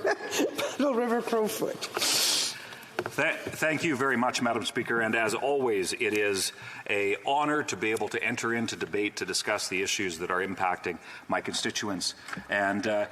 Battle River Crowfoot. Thank you very much, Madam Speaker. And as always, it is an honour to be able to enter into debate to discuss the issues that are impacting my constituents. And,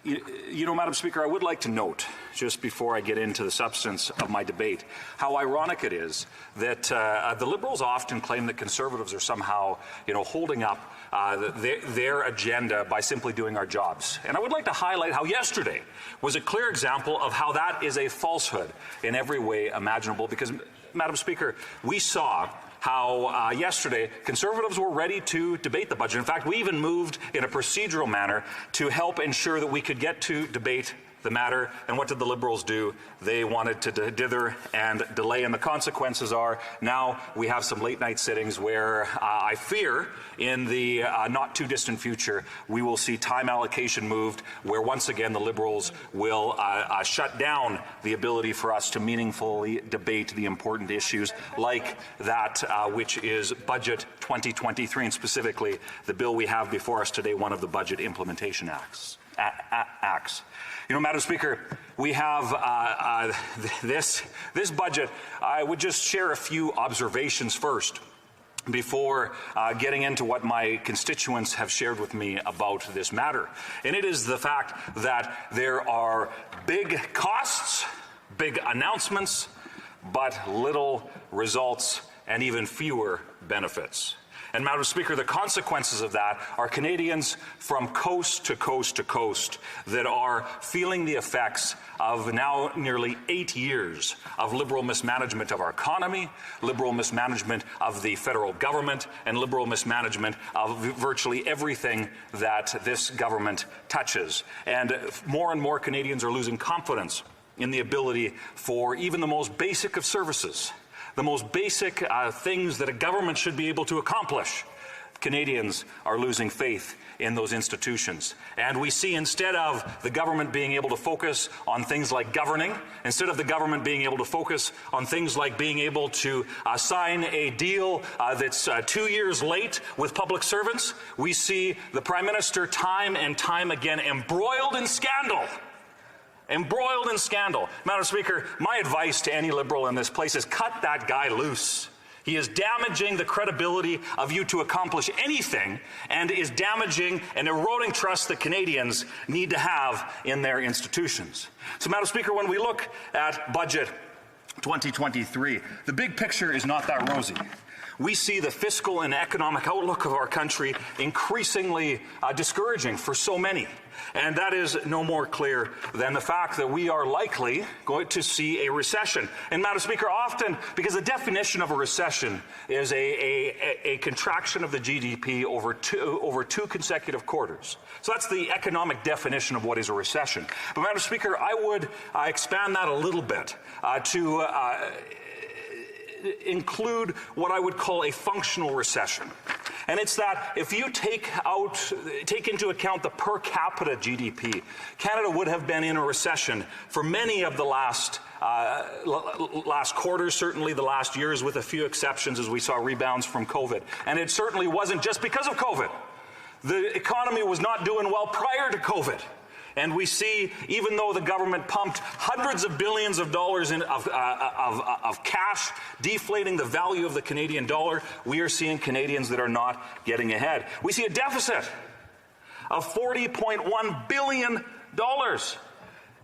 you know, Madam Speaker, I would like to note, just before I get into the substance of my debate, how ironic it is that the Liberals often claim that Conservatives are somehow, you know, holding up their agenda by simply doing our jobs. And I would like to highlight how yesterday was a clear example of how that is a falsehood in every way imaginable, because, Madam Speaker, we saw how yesterday Conservatives were ready to debate the budget. In fact, we even moved in a procedural manner to help ensure that we could get to debate the matter. And what did the Liberals do? They wanted to dither and delay, and the consequences are now we have some late night sittings where I fear in the not too distant future we will see time allocation moved, where once again the Liberals will shut down the ability for us to meaningfully debate the important issues like that which is Budget 2023, and specifically the bill we have before us today, one of the Budget Implementation Acts. You know, Madam Speaker, we have this budget. I would just share a few observations first before getting into what my constituents have shared with me about this matter. And it is the fact that there are big costs, big announcements, but little results and even fewer benefits. And, Madam Speaker, the consequences of that are Canadians from coast to coast to coast that are feeling the effects of now nearly 8 years of Liberal mismanagement of our economy, Liberal mismanagement of the federal government, and Liberal mismanagement of virtually everything that this government touches. And more Canadians are losing confidence in the ability for even the most basic of services, the most basic things that a government should be able to accomplish. Canadians are losing faith in those institutions. And we see, instead of the government being able to focus on things like governing, instead of the government being able to focus on things like being able to sign a deal that's 2 years late with public servants, we see the Prime Minister time and time again embroiled in scandal. Embroiled in scandal. Madam Speaker, my advice to any Liberal in this place is cut that guy loose. He is damaging the credibility of you to accomplish anything, and is damaging and eroding trust that Canadians need to have in their institutions. So, Madam Speaker, when we look at Budget 2023, the big picture is not that rosy. We see the fiscal and economic outlook of our country increasingly discouraging for so many. And that is no more clear than the fact that we are likely going to see a recession. And, Madam Speaker, often, because the definition of a recession is a contraction of the GDP over two consecutive quarters. So that's the economic definition of what is a recession. But, Madam Speaker, I would expand that a little bit to include what I would call a functional recession. And it's that if you take into account the per capita GDP, Canada would have been in a recession for many of the last quarters, certainly the last years, with a few exceptions as we saw rebounds from COVID. And it certainly wasn't just because of COVID. The economy was not doing well prior to COVID. And we see, even though the government pumped hundreds of billions of dollars of cash, deflating the value of the Canadian dollar, we are seeing Canadians that are not getting ahead. We see a deficit of $40.1 billion,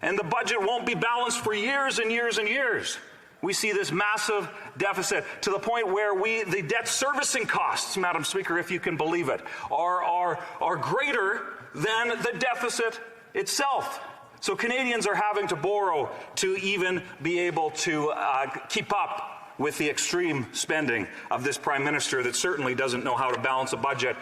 and the budget won't be balanced for years and years and years. We see this massive deficit to the point where the debt servicing costs, Madam Speaker, if you can believe it, are greater than the deficit itself. So Canadians are having to borrow to even be able to keep up with the extreme spending of this Prime Minister that certainly doesn't know how to balance a budget,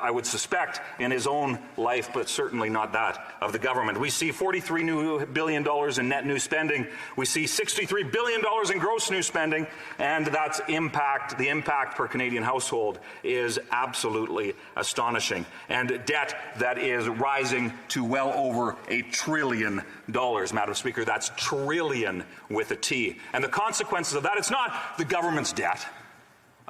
I would suspect, in his own life, but certainly not that of the government. We see $43 billion in net new spending. We see $63 billion in gross new spending, and the impact per Canadian household is absolutely astonishing. And debt that is rising to well over $1 trillion, Madam Speaker. That's trillion with a T. And the consequences of that, it's not the government's debt.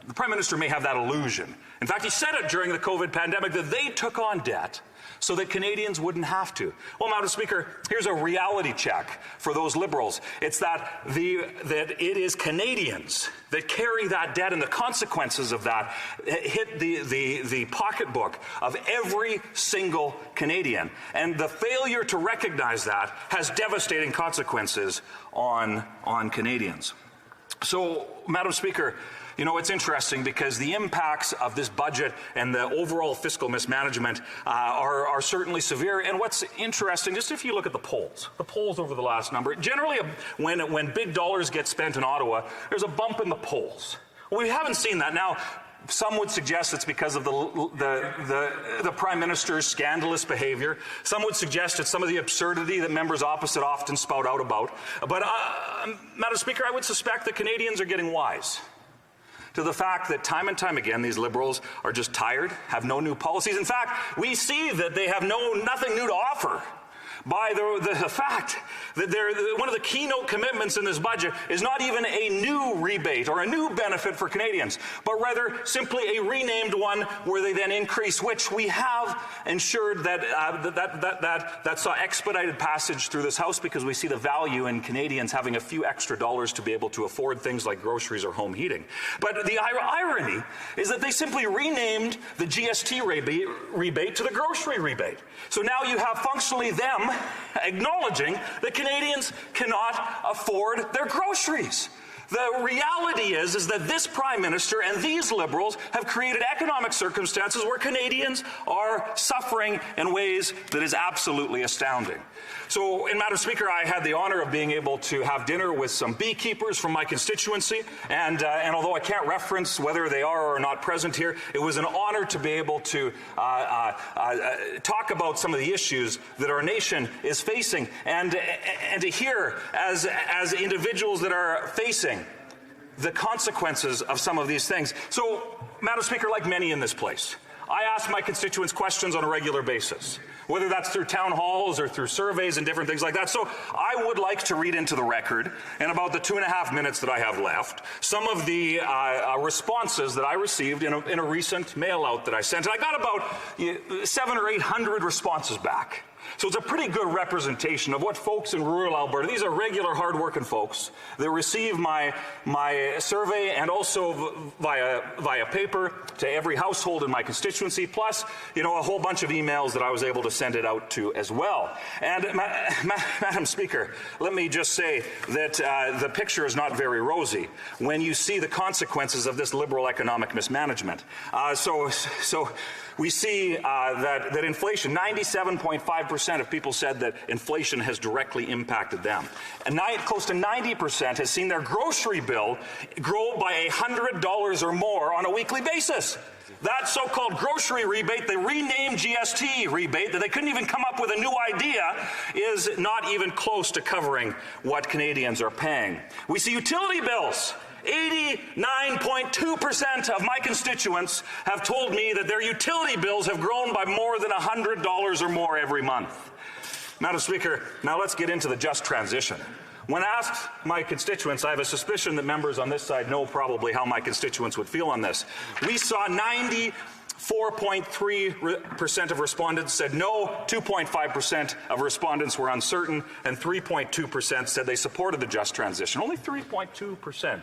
The Prime Minister may have that illusion. In fact, he said it during the COVID pandemic that they took on debt so that Canadians wouldn't have to. Well, Madam Speaker, here's a reality check for those Liberals. It's that it is Canadians that carry that debt, and the consequences of that hit the pocketbook of every single Canadian. And the failure to recognize that has devastating consequences on Canadians. So, Madam Speaker, you know, it's interesting because the impacts of this budget and the overall fiscal mismanagement are certainly severe. And what's interesting, just if you look at the polls over the last number, generally when big dollars get spent in Ottawa, there's a bump in the polls. Well, we haven't seen that. Now, some would suggest it's because of the Prime Minister's scandalous behavior. Some would suggest it's some of the absurdity that members opposite often spout out about. But, Madam Speaker, I would suspect that Canadians are getting wise to the fact that time and time again these Liberals are just tired, have no new policies. In fact, we see that they have nothing new to offer by the fact that one of the keynote commitments in this budget is not even a new rebate or a new benefit for Canadians, but rather simply a renamed one where they then increase, which we have ensured that saw expedited passage through this House because we see the value in Canadians having a few extra dollars to be able to afford things like groceries or home heating. But the irony is that they simply renamed the GST rebate to the grocery rebate. So now you have functionally them acknowledging that Canadians cannot afford their groceries. The reality is that this Prime Minister and these Liberals have created economic circumstances where Canadians are suffering in ways that is absolutely astounding. So, Madam Speaker, I had the honor of being able to have dinner with some beekeepers from my constituency, and although I can't reference whether they are or not present here, it was an honor to be able to talk about some of the issues that our nation is facing, and to hear as individuals that are facing the consequences of some of these things. So, Madam Speaker, like many in this place, I ask my constituents questions on a regular basis, whether that's through town halls or through surveys and different things like that. So I would like to read into the record, in about the 2.5 minutes that I have left, some of the responses that I received in a recent mail-out that I sent. And I got about 700 or 800 responses back. So it's a pretty good representation of what folks in rural Alberta, these are regular hard-working folks that receive my survey and also via paper to every household in my constituency, plus, you know, a whole bunch of emails that I was able to send it out to as well. And Madam Speaker, let me just say that the picture is not very rosy when you see the consequences of this Liberal economic mismanagement. So we see that inflation, 97.5% of people said that inflation has directly impacted them. And close to 90% has seen their grocery bill grow by $100 or more on a weekly basis. That so-called grocery rebate, the renamed GST rebate that they couldn't even come up with a new idea, is not even close to covering what Canadians are paying. We see utility bills. 89.2% of my constituents have told me that their utility bills have grown by more than $100 or more every month. Madam Speaker, now let's get into the just transition. When asked my constituents, I have a suspicion that members on this side know probably how my constituents would feel on this. We saw 94.3% of respondents said no, 2.5% of respondents were uncertain, and 3.2% said they supported the just transition. Only 3.2%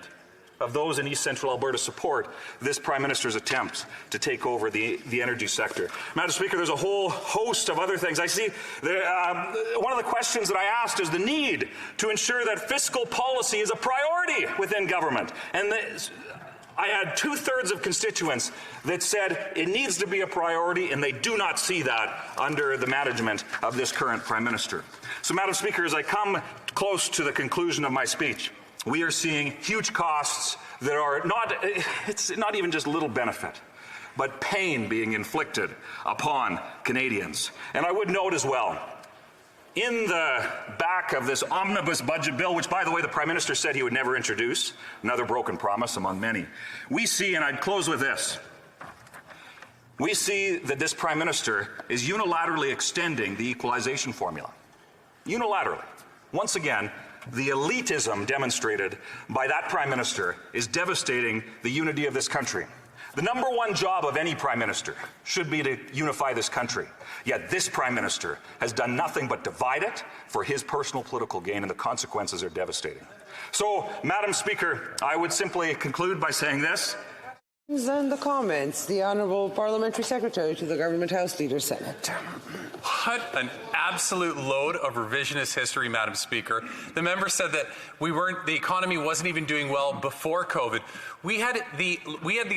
of those in East Central Alberta support this Prime Minister's attempts to take over the energy sector. Madam Speaker, there's a whole host of other things. I see one of the questions that I asked is the need to ensure that fiscal policy is a priority within government. And I had 2/3 of constituents that said it needs to be a priority, and they do not see that under the management of this current Prime Minister. So, Madam Speaker, as I come close to the conclusion of my speech, we are seeing huge costs that are it's not even just little benefit, but pain being inflicted upon Canadians. And I would note as well, in the back of this omnibus budget bill, which, by the way, the Prime Minister said he would never introduce, another broken promise among many, we see, and I'd close with this, we see that this Prime Minister is unilaterally extending the equalization formula. Unilaterally. Once again, the elitism demonstrated by that Prime Minister is devastating the unity of this country. The number one job of any prime minister should be to unify this country. Yet this prime minister has done nothing but divide it for his personal political gain, and the consequences are devastating. So, Madam Speaker, I would simply conclude by saying this. And the comments. The Honourable Parliamentary Secretary to the Government House Leader Senate. What an absolute load of revisionist history, Madam Speaker. The member said that the economy wasn't even doing well before COVID. We had the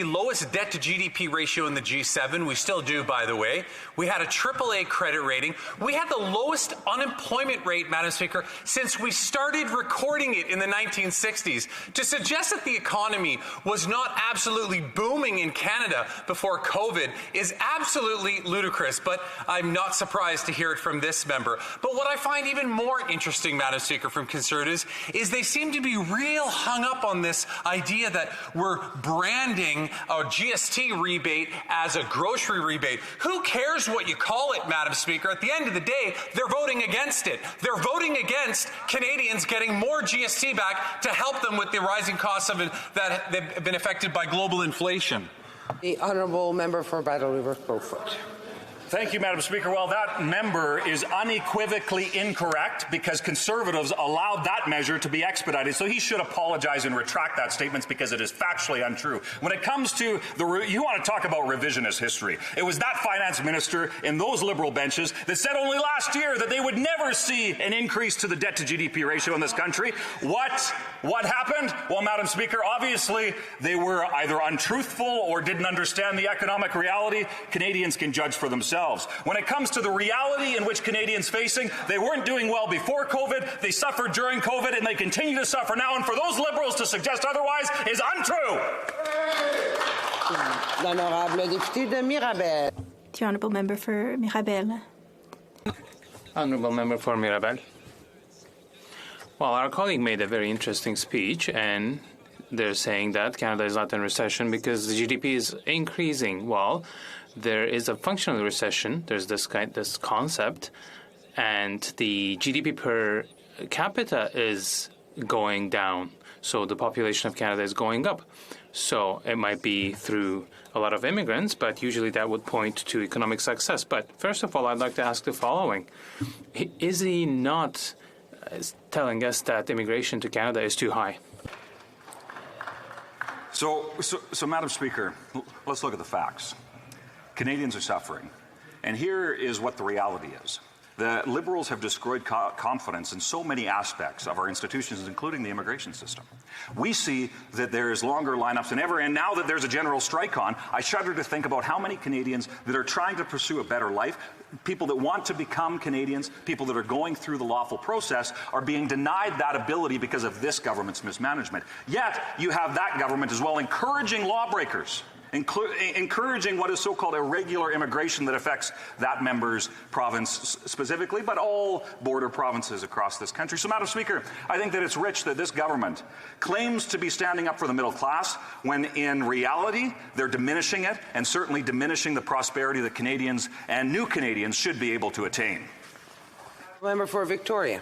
lowest debt to GDP ratio in the G7. We still do, by the way. We had a AAA credit rating. We had the lowest unemployment rate, Madam Speaker, since we started recording it in the 1960s. To suggest that the economy was not absolutely booming in Canada before COVID is absolutely ludicrous, but I'm not surprised to hear it from this member. But what I find even more interesting, Madam Speaker, from Conservatives is they seem to be real hung up on this idea that we're branding a GST rebate as a grocery rebate. Who cares what you call it, Madam Speaker? At the end of the day, they're voting against it. They're voting against Canadians getting more GST back to help them with the rising costs of it that have been affected by global inflation. The Honourable Member for Battle River Crowfoot. Thank you, Madam Speaker. Well, that member is unequivocally incorrect because Conservatives allowed that measure to be expedited. So he should apologize and retract that statement because it is factually untrue. When it comes to you want to talk about revisionist history. It was that finance minister in those Liberal benches that said only last year that they would never see an increase to the debt to GDP ratio in this country. What happened? Well, Madam Speaker, obviously they were either untruthful or didn't understand the economic reality. Canadians can judge for themselves. When it comes to the reality in which Canadians facing, they weren't doing well before COVID, they suffered during COVID, and they continue to suffer now. And for those Liberals to suggest otherwise is untrue. L'honorable député de Mirabel. The Honourable Member for Mirabel. Honourable Member for Mirabel. Well, our colleague made a very interesting speech, and they're saying that Canada is not in recession because the GDP is increasing. Well, there is a functional recession. There's this concept, and the GDP per capita is going down. So the population of Canada is going up. So it might be through a lot of immigrants, but usually that would point to economic success. But first of all, I'd like to ask the following. Is he not telling us that immigration to Canada is too high? So, Madam Speaker, let's look at the facts. Canadians are suffering. And here is what the reality is. The Liberals have destroyed confidence in so many aspects of our institutions, including the immigration system. We see that there is longer lineups than ever, and now that there's a general strike on, I shudder to think about how many Canadians that are trying to pursue a better life, people that want to become Canadians, people that are going through the lawful process, are being denied that ability because of this government's mismanagement. Yet, you have that government as well encouraging lawbreakers, encouraging what is so-called irregular immigration that affects that member's province specifically, but all border provinces across this country. So, Madam Speaker, I think that it's rich that this government claims to be standing up for the middle class when in reality they're diminishing it and certainly diminishing the prosperity that Canadians and new Canadians should be able to attain. Member for Victoria.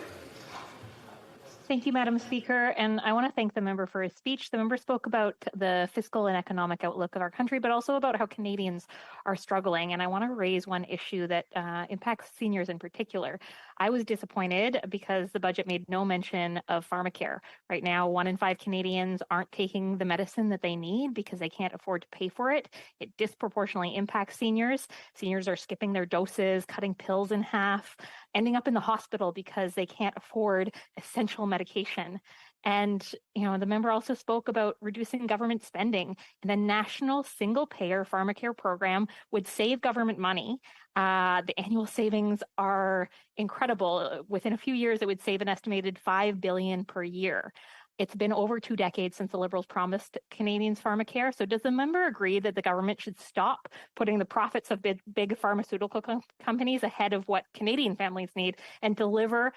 Thank you, Madam Speaker, and I want to thank the member for his speech. The member spoke about the fiscal and economic outlook of our country, but also about how Canadians are struggling, and I want to raise one issue that impacts seniors in particular. I was disappointed because the budget made no mention of pharmacare. Right now, 1 in 5 Canadians aren't taking the medicine that they need because they can't afford to pay for it. It disproportionately impacts seniors. Seniors are skipping their doses, cutting pills in half, ending up in the hospital because they can't afford essential medication. And, the member also spoke about reducing government spending, and a national single-payer pharmacare program would save government money. The annual savings are incredible. Within a few years, it would save an estimated $5 billion per year. It's been over 2 decades since the Liberals promised Canadians pharmacare. So does the member agree that the government should stop putting the profits of big pharmaceutical companies ahead of what Canadian families need and deliver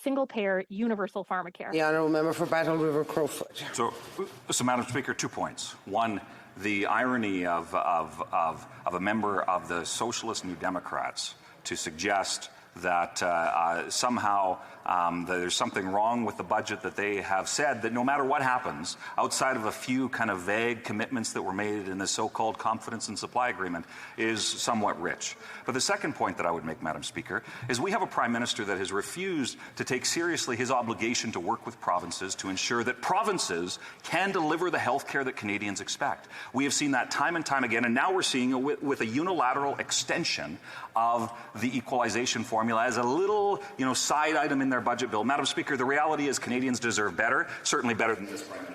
single-payer universal pharmacare? The Honourable Member for Battle River Crowfoot. So, Madam Speaker, 2 points. One, the irony of a member of the Socialist New Democrats to suggest that somehow there's something wrong with the budget that they have said that no matter what happens, outside of a few kind of vague commitments that were made in the so-called confidence and supply agreement, is somewhat rich. But the second point that I would make, Madam Speaker, is we have a Prime Minister that has refused to take seriously his obligation to work with provinces to ensure that provinces can deliver the health care that Canadians expect. We have seen that time and time again, and now we're seeing it with a unilateral extension of the equalization formula as a little, side item in their budget bill. Madam Speaker, the reality is Canadians deserve better, certainly better than this Prime Minister.